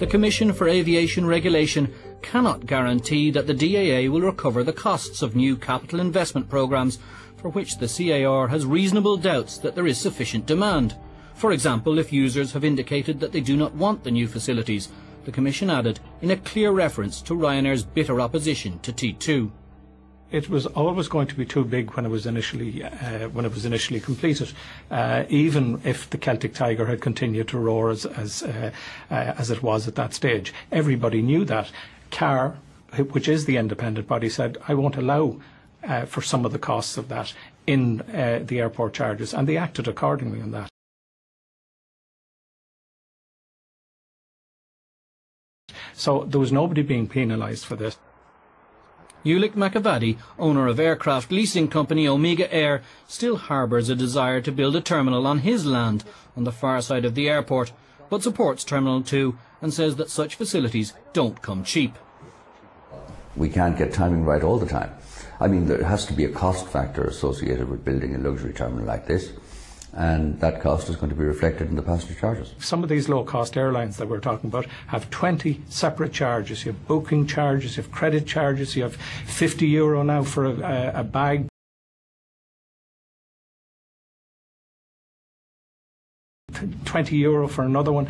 The Commission for Aviation Regulation cannot guarantee that the DAA will recover the costs of new capital investment programmes for which the CAR has reasonable doubts that there is sufficient demand. For example, if users have indicated that they do not want the new facilities, the Commission added in a clear reference to Ryanair's bitter opposition to T2. It was always going to be too big when it was initially completed, even if the Celtic Tiger had continued to roar as it was at that stage. Everybody knew that. CAR, which is the independent body, said, I won't allow for some of the costs of that in the airport charges, and they acted accordingly on that. So there was nobody being penalised for this. Ulick McAvady, owner of aircraft leasing company Omega Air, still harbours a desire to build a terminal on his land on the far side of the airport, but supports Terminal 2 and says that such facilities don't come cheap. We can't get timing right all the time. I mean, there has to be a cost factor associated with building a luxury terminal like this, and that cost is going to be reflected in the passenger charges. Some of these low-cost airlines that we're talking about have 20 separate charges. You have booking charges, you have credit charges, you have €50 now for a bag. €20 for another one.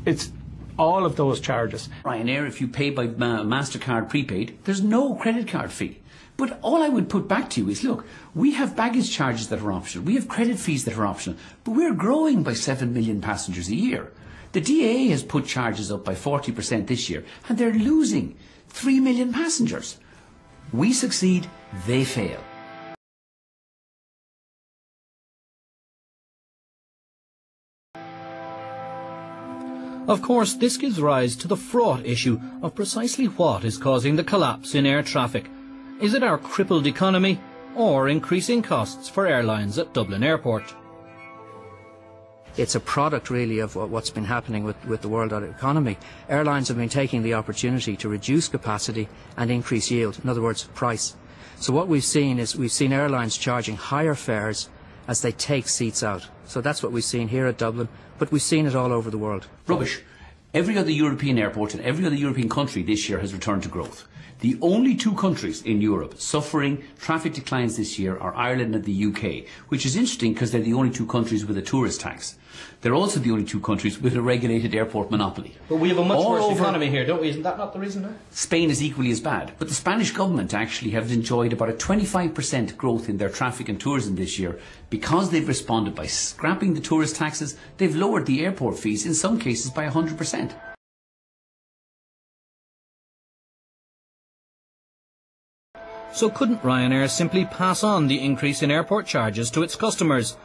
It's all of those charges. Ryanair, if you pay by MasterCard prepaid, there's no credit card fee. But all I would put back to you is, look, we have baggage charges that are optional, we have credit fees that are optional, but we're growing by 7 million passengers a year. The DAA has put charges up by 40% this year, and they're losing 3 million passengers. We succeed, they fail. Of course, this gives rise to the fraught issue of precisely what is causing the collapse in air traffic. Is it our crippled economy or increasing costs for airlines at Dublin Airport? It's a product really of what's been happening with the world economy. Airlines have been taking the opportunity to reduce capacity and increase yield, in other words, price. So what we've seen is airlines charging higher fares as they take seats out. So that's what we've seen here at Dublin, but we've seen it all over the world. Rubbish. Every other European airport and every other European country this year has returned to growth. The only two countries in Europe suffering traffic declines this year are Ireland and the UK, which is interesting because they're the only two countries with a tourist tax. They're also the only two countries with a regulated airport monopoly. But we have a much worse economy here, don't we? Isn't that not the reason? No? Spain is equally as bad. But the Spanish government actually have enjoyed about a 25% growth in their traffic and tourism this year because they've responded by scrapping the tourist taxes. They've lowered the airport fees, in some cases by 100%. So couldn't Ryanair simply pass on the increase in airport charges to its customers?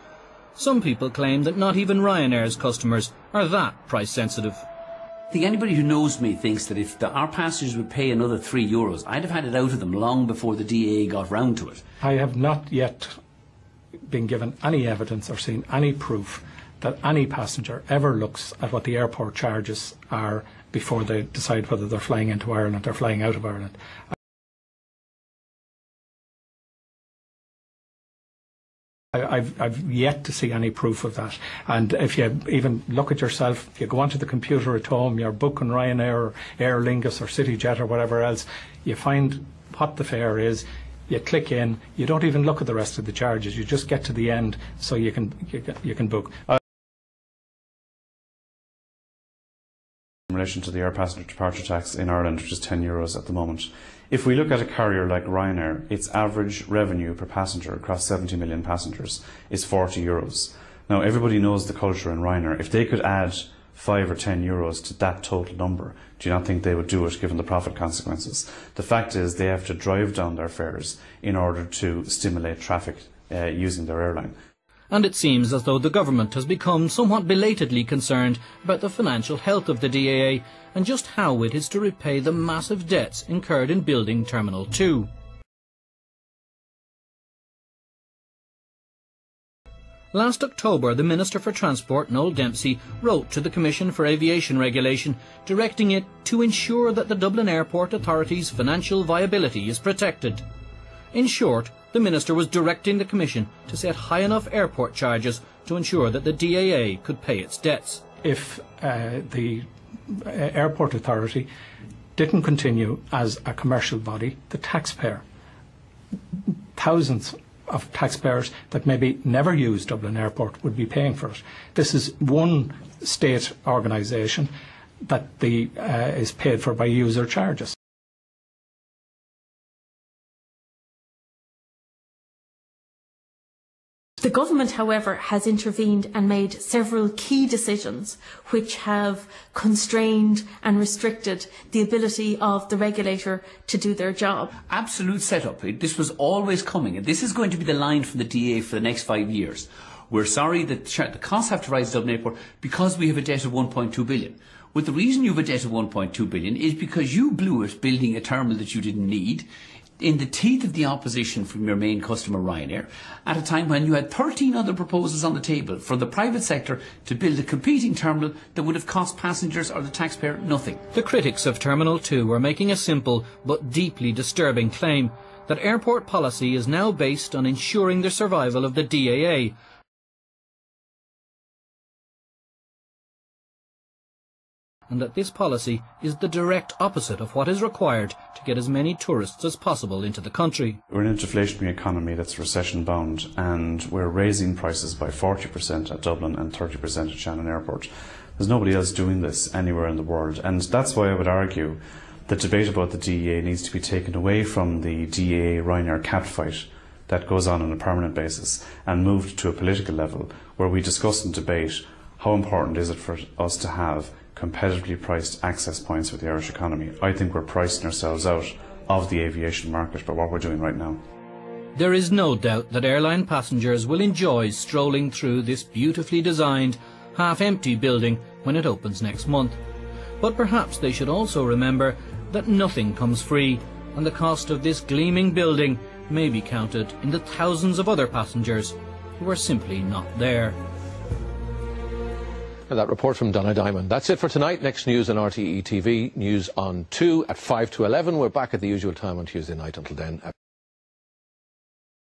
Some people claim that not even Ryanair's customers are that price sensitive. I think anybody who knows me thinks that if our passengers would pay another €3, I'd have had it out of them long before the DAA got round to it. I have not yet been given any evidence or seen any proof that any passenger ever looks at what the airport charges are before they decide whether they're flying into Ireland or flying out of Ireland. I've yet to see any proof of that. And if you even look at yourself, if you go onto the computer at home, you're booking Ryanair or Aer Lingus or CityJet or whatever else, you find what the fare is, you click in, you don't even look at the rest of the charges, you just get to the end so you can book. In relation to the air passenger departure tax in Ireland, which is €10 at the moment. If we look at a carrier like Ryanair, its average revenue per passenger across 70 million passengers is €40. Now, everybody knows the culture in Ryanair. If they could add €5 or €10 to that total number, do you not think they would do it given the profit consequences? The fact is they have to drive down their fares in order to stimulate traffic using their airline. And it seems as though the government has become somewhat belatedly concerned about the financial health of the DAA and just how it is to repay the massive debts incurred in building Terminal 2. Last October, the Minister for Transport, Noel Dempsey, wrote to the Commission for Aviation Regulation, directing it to ensure that the Dublin Airport Authority's financial viability is protected. In short, the Minister was directing the Commission to set high enough airport charges to ensure that the DAA could pay its debts. If the Airport Authority didn't continue as a commercial body, the taxpayer, thousands of taxpayers that maybe never used Dublin Airport would be paying for it. This is one state organisation that is paid for by user charges. The government, however, has intervened and made several key decisions which have constrained and restricted the ability of the regulator to do their job. Absolute setup. This was always coming, and this is going to be the line from the DA for the next 5 years. We're sorry that the costs have to rise at Dublin Airport because we have a debt of 1.2 billion. Well, the reason you have a debt of 1.2 billion is because you blew it building a terminal that you didn't need, in the teeth of the opposition from your main customer Ryanair, at a time when you had 13 other proposals on the table for the private sector to build a competing terminal that would have cost passengers or the taxpayer nothing. The critics of Terminal 2 are making a simple but deeply disturbing claim that airport policy is now based on ensuring the survival of the DAA, and that this policy is the direct opposite of what is required to get as many tourists as possible into the country. We're in an inflationary economy that's recession bound, and we're raising prices by 40% at Dublin and 30% at Shannon Airport. There's nobody else doing this anywhere in the world, and that's why I would argue the debate about the DEA needs to be taken away from the DEA-Ryanair catfight that goes on a permanent basis and moved to a political level where we discuss and debate how important is it for us to have competitively priced access points for the Irish economy. I think we're pricing ourselves out of the aviation market by what we're doing right now. There is no doubt that airline passengers will enjoy strolling through this beautifully designed, half-empty building when it opens next month. But perhaps they should also remember that nothing comes free, and the cost of this gleaming building may be counted in the thousands of other passengers who are simply not there. And that report from Donna Diamond. That's it for tonight. Next news on RTE TV. News on 2 at 5 to 11. We're back at the usual time on Tuesday night. Until then.